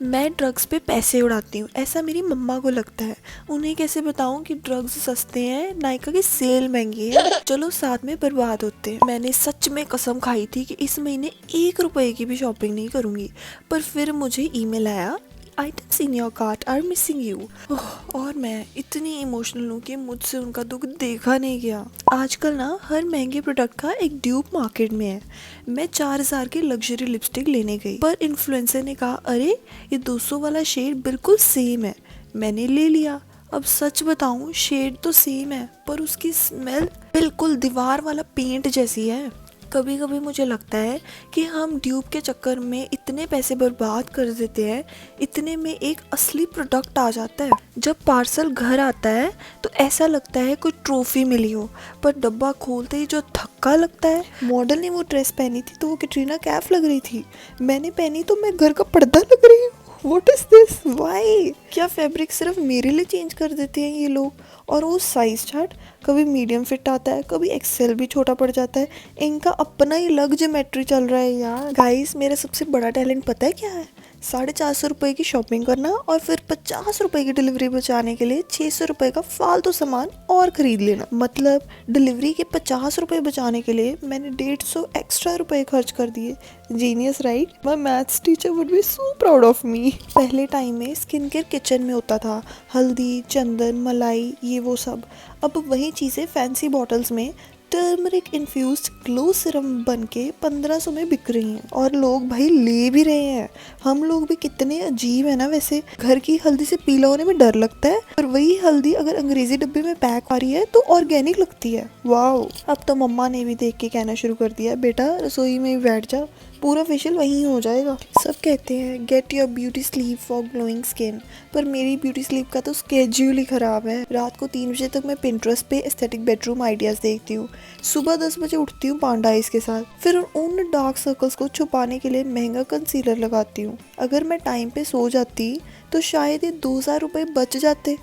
मैं ड्रग्स पे पैसे उड़ाती हूँ, ऐसा मेरी मम्मा को लगता है। उन्हें कैसे बताऊँ कि ड्रग्स सस्ते हैं, नायका की सेल महंगी है। चलो साथ में बर्बाद होते हैं। मैंने सच में कसम खाई थी कि इस महीने 1 रुपए की भी शॉपिंग नहीं करूँगी, पर फिर मुझे ईमेल आया, items in your cart are missing you. और मैं इतनी इमोशनल हूँ कि मुझसे उनका दुख देखा नहीं गया। आजकल ना हर महंगे प्रोडक्ट का एक ड्यूप मार्केट में है। मैं 4,000 की लग्जरी लिपस्टिक लेने गई, पर इन्फ्लुएंसर ने कहा अरे ये 200 वाला शेड बिल्कुल सेम है। मैंने ले लिया। अब सच बताऊं, शेड तो सेम है पर उसकी स्मेल बिल्कुल दीवार वाला पेंट जैसी है। कभी कभी मुझे लगता है कि हम ड्यूब के चक्कर में इतने पैसे बर्बाद कर देते हैं, इतने में एक असली प्रोडक्ट आ जाता है। जब पार्सल घर आता है तो ऐसा लगता है कोई ट्रॉफी मिली हो, पर डब्बा खोलते ही जो धक्का लगता है। मॉडल ने वो ड्रेस पहनी थी तो वो कैटरीना कैफ लग रही थी, मैंने पहनी तो मैं घर का पर्दा लग रही हूँ। What is this? Why? क्या फैब्रिक सिर्फ मेरे लिए चेंज कर देते हैं ये लोग? और वो साइज चार्ट, कभी मीडियम फिट आता है, कभी एक्सेल भी छोटा पड़ जाता है। इनका अपना ही अलग ज्योमेट्री चल रहा है यार। गाइस, मेरा सबसे बड़ा टैलेंट पता है क्या है? 450 रुपए की शॉपिंग करना और फिर 50 रुपए की डिलीवरी बचाने के लिए 600 रुपए का फालतू सामान और खरीद लेना। मतलब डिलीवरी के 50 रुपए बचाने के लिए मैंने 150 एक्स्ट्रा रुपए खर्च कर दिए। Genius right? My maths teacher would be so proud of me. पहले टाइम में स्किन केयर किचन में होता था, हल्दी, चंदन, मलाई, ये वो सब। अब वही चीज़ें फैंसी बॉटल्स में टर्मरिक इन्फ्यूज्ड ग्लो सिरम बन के 1500 में बिक रही हैं, और लोग भाई ले भी रहे हैं। हम लोग भी कितने अजीब है ना। वैसे घर की हल्दी से पीला होने में डर लगता है, और वही हल्दी अगर अंग्रेजी डब्बे में पैक आ रही है तो ऑर्गेनिक लगती है। वाओ! अब तो मम्मा ने भी देख के कहना शुरू कर दिया, बेटा रसोई में ही बैठ जा, पूरा फेशियल वहीं हो जाएगा। सब कहते हैं get your beauty sleep for glowing skin, पर मेरी ब्यूटी स्लीप का तो स्केड्यूल ही खराब है। रात को 3 बजे तक मैं पिंटरेस्ट पे एस्थेटिक बेडरूम आइडियाज देखती हूँ, सुबह 10 बजे उठती हूँ पांडा आइज के साथ, फिर उन डार्क सर्कल्स को छुपाने के लिए महंगा कंसीलर लगाती हूँ। अगर मैं टाइम पे सो जाती तो शायद ये 2000 रुपये बच जाते,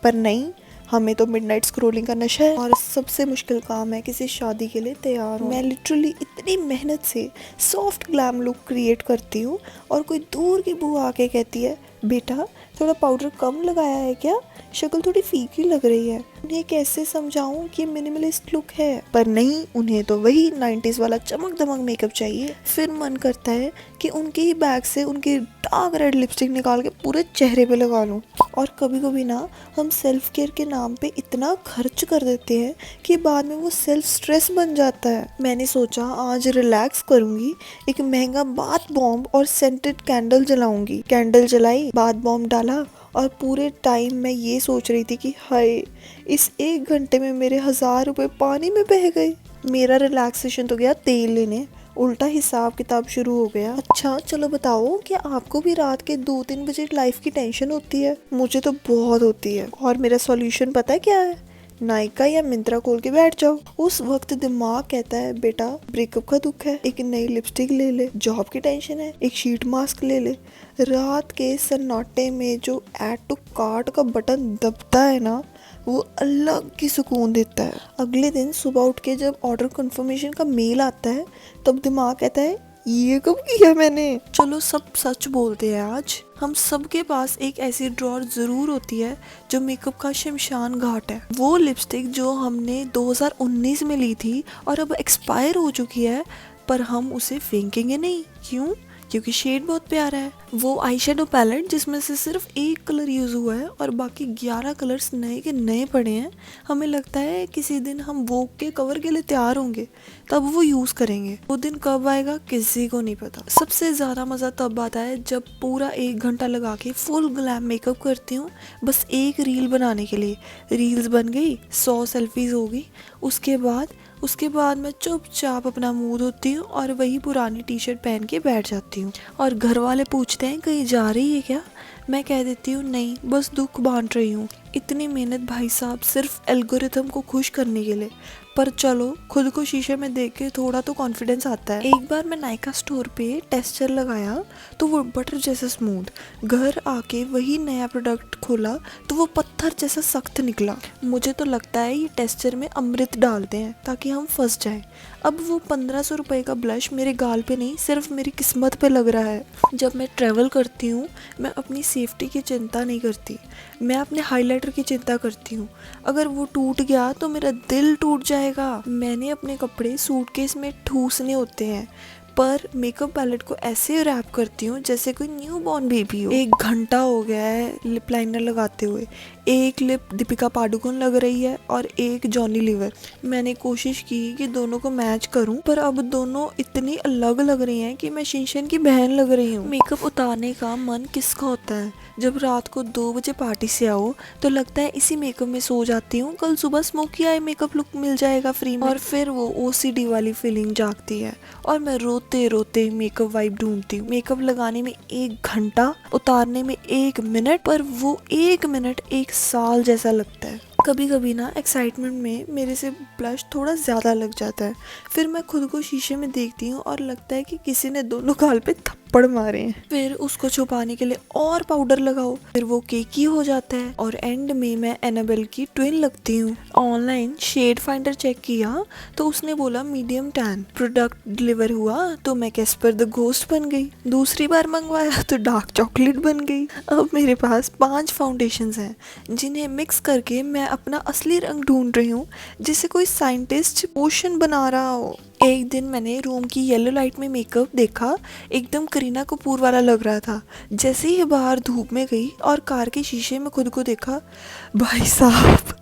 पर नहीं, हमें तो मिडनाइट स्क्रॉलिंग का नशा है। और सबसे मुश्किल काम है किसी शादी के लिए तैयार हूँ। मैं लिटरली इतनी मेहनत से सॉफ्ट ग्लैम लुक क्रिएट करती हूँ, और कोई दूर की बुआ आके कहती है, बेटा थोड़ा पाउडर कम लगाया है क्या, शक्ल थोड़ी फीकी लग रही है। उन्हें कैसे समझाऊं कि मिनिमलिस्ट लुक है, पर नहीं, उन्हें तो वही 90s वाला चमक दमक मेकअप चाहिए। फिर मन करता है कि उनके ही बैग से उनकी डार्क रेड लिपस्टिक निकाल के पूरे चेहरे पे लगा लूं। और कभी कभी ना हम सेल्फ केयर के नाम पे इतना खर्च कर देते हैं कि बाद में वो सेल्फ स्ट्रेस बन जाता है। मैंने सोचा आज रिलैक्स करूंगी, एक महंगा बाथ बॉम्ब और सेंटेड कैंडल जलाऊंगी। कैंडल जलाई, बाथ बॉम्ब डाला, और पूरे टाइम मैं ये सोच रही थी कि हाय, इस 1 घंटे में मेरे 1000 रुपये पानी में बह गए। मेरा रिलैक्सेशन तो गया तेल लेने, उल्टा हिसाब किताब शुरू हो गया। अच्छा चलो बताओ, क्या आपको भी रात के 2-3 बजे लाइफ की टेंशन होती है? मुझे तो बहुत होती है, और मेरा सॉल्यूशन पता है क्या है? नायका या मिंत्रा खोल के बैठ जाओ। उस वक्त दिमाग कहता है, बेटा ब्रेकअप का दुख है, एक नई लिपस्टिक ले ले, जॉब की टेंशन है, एक शीट मास्क ले ले। रात के सन्नाटे में जो ऐड टू कार्ट का बटन दबता है ना, वो अलग की सुकून देता है। अगले दिन सुबह उठ के जब ऑर्डर कंफर्मेशन का मेल आता है, तब दिमाग कहता है, ये कब किया मैंने? चलो सब सच बोलते हैं आज। हम सबके पास एक ऐसी ड्रॉर जरूर होती है जो मेकअप का शमशान घाट है। वो लिपस्टिक जो हमने 2019 में ली थी और अब एक्सपायर हो चुकी है, पर हम उसे फेंकेंगे नहीं। क्यों? क्योंकि शेड बहुत प्यारा है। वो आई शेडो पैलेट जिसमें से सिर्फ एक कलर यूज हुआ है और बाकी 11 कलर्स नए के नए पड़े हैं। हमें लगता है किसी दिन हम वोग के कवर के लिए तैयार होंगे, तब वो यूज करेंगे। वो दिन कब आएगा किसी को नहीं पता। सबसे ज्यादा मजा तब आता है जब पूरा 1 घंटा लगा के फुल ग्लैम मेकअप करती हूँ, बस एक रील बनाने के लिए। रील्स बन गई, 100 सेल्फीज हो गई, उसके बाद मैं चुपचाप अपना मुंह धोती हूँ और वही पुरानी टी शर्ट पहन के बैठ जाती हूँ। और घर वाले पूछते हैं कहीं जा रही है क्या? मैं कह देती हूँ नहीं, बस दुख बांट रही हूँ। इतनी मेहनत भाई साहब सिर्फ एल्गोरिथम को खुश करने के लिए। पर चलो, खुद को शीशे में देख के थोड़ा तो कॉन्फिडेंस आता है। एक बार मैं नायका स्टोर पे टेस्टर लगाया तो वो बटर जैसा स्मूथ। घर आके वही नया प्रोडक्ट खोला तो वो पत्थर जैसा सख्त निकला। मुझे तो लगता है ये टेस्टर में अमृत डालते हैं ताकि हम फंस जाएं। अब वो 1500 रुपए का ब्लश मेरे गाल पे नहीं, सिर्फ मेरी किस्मत पे लग रहा है। जब मैं ट्रैवल करती हूँ मैं अपनी सेफ्टी की चिंता नहीं करती, मैं अपने हाइलाइटर की चिंता करती हूँ। अगर वो टूट गया तो मेरा दिल टूट जाएगा। मैंने अपने कपड़े सूटकेस में ठूसने होते हैं, पर मेकअप पैलेट को ऐसे रैप करती हूँ जैसे कोई न्यू बॉर्न बेबी हो। 1 घंटा हो गया है लिप लाइनर लगाते हुए, एक लिप दीपिका पादुकोण लग रही है और एक जॉनी लीवर। मैंने कोशिश की कि दोनों को मैच करूं, पर अब दोनों इतनी अलग लग रही हैं कि मैं शीशन की बहन लग रही हूँ। मेकअप उतारने का मन किसका होता है? जब रात को 2 बजे पार्टी से आओ तो लगता है इसी मेकअप में सो जाती हूँ, कल सुबह स्मोकी आई मेकअप लुक मिल जाएगा फ्री में। और फिर वो OCD वाली फीलिंग जागती है और मैं रोते रोते मेकअप वाइप ढूंढती हूँ। मेकअप लगाने में 1 घंटा, उतारने में 1 मिनट, पर वो 1 मिनट 1 साल जैसा लगता है। कभी कभी ना एक्साइटमेंट में मेरे से ब्लश थोड़ा ज़्यादा लग जाता है, फिर मैं खुद को शीशे में देखती हूँ और लगता है कि किसी ने दोनों गाल पे थप्पड़ मारे हैं। फिर उसको छुपाने के लिए और पाउडर लगाओ, फिर वो केकी हो जाता है और एंड में मैं एनाबेल की ट्विन लगती हूँ। ऑनलाइन शेड फाइंडर चेक किया तो उसने बोला मीडियम टैन। प्रोडक्ट डिलीवर हुआ तो मैं कैस्पर द घोस्ट बन गई। दूसरी बार मंगवाया तो डार्क चॉकलेट बन गई। अब मेरे पास 5 फाउंडेशंस हैं जिन्हें मिक्स करके मैं अपना असली रंग ढूंढ रही हूँ, जिसे कोई साइंटिस्ट पोशन बना रहा हो। एक दिन मैंने रूम की येलो लाइट में मेकअप देखा, एकदम करीना कपूर वाला लग रहा था। जैसे ही बाहर धूप में गई और कार के शीशे में खुद को देखा, भाई साहब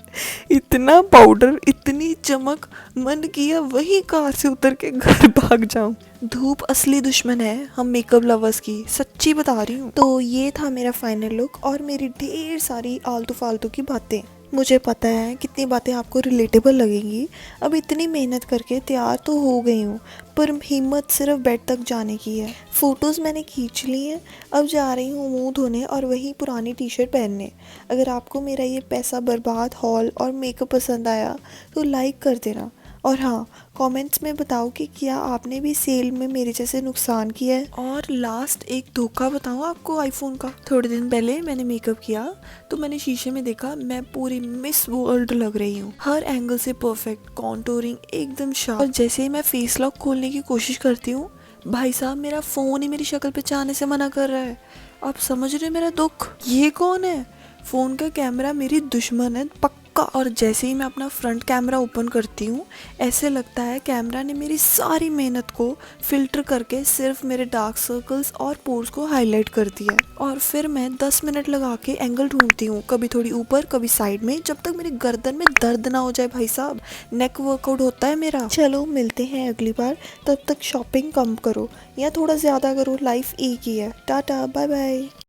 इतना पाउडर, इतनी चमक, मन किया वही कार से उतर के घर भाग जाऊं। धूप असली दुश्मन है हम मेकअप लवर्स की, सच्ची बता रही हूँ। तो ये था मेरा फाइनल लुक और मेरी ढेर सारी आलतू फालतू की बातें। मुझे पता है कितनी बातें आपको रिलेटेबल लगेंगी। अब इतनी मेहनत करके तैयार तो हो गई हूँ, पर हिम्मत सिर्फ बेड तक जाने की है। फ़ोटोज़ मैंने खींच ली हैं, अब जा रही हूँ मुंह धोने और वही पुरानी टी-शर्ट पहनने। अगर आपको मेरा ये पैसा बर्बाद हॉल और मेकअप पसंद आया तो लाइक कर देना, और हाँ, कमेंट्स में बताओ कि क्या आपने भी सेल में मेरे जैसे नुकसान किया है। और लास्ट एक धोखा बताऊँ आपको आईफोन का। थोड़े दिन पहले मैंने मेकअप किया तो मैंने शीशे में देखा मैं पूरी मिस वर्ल्ड लग रही हूँ, हर एंगल से परफेक्ट, कॉन्टोरिंग एकदम शार्प। और जैसे ही मैं फेस लॉक खोलने की कोशिश करती हूँ, भाई साहब मेरा फ़ोन ही मेरी शक्ल पहचानने से मना कर रहा है। आप समझ रहे मेरा दुख? ये कौन है? फ़ोन का कैमरा मेरी दुश्मन है पक्का। और जैसे ही मैं अपना फ्रंट कैमरा ओपन करती हूँ, ऐसे लगता है कैमरा ने मेरी सारी मेहनत को फिल्टर करके सिर्फ मेरे डार्क सर्कल्स और पोर्स को हाईलाइट कर दिया है। और फिर मैं 10 मिनट लगा के एंगल ढूंढती हूँ, कभी थोड़ी ऊपर कभी साइड में, जब तक मेरी गर्दन में दर्द ना हो जाए। भाई साहब नेक वर्कआउट होता है मेरा। चलो मिलते हैं अगली बार, तब तक शॉपिंग कम करो या थोड़ा ज़्यादा करो, लाइफ एक ही है। Tata bye bye.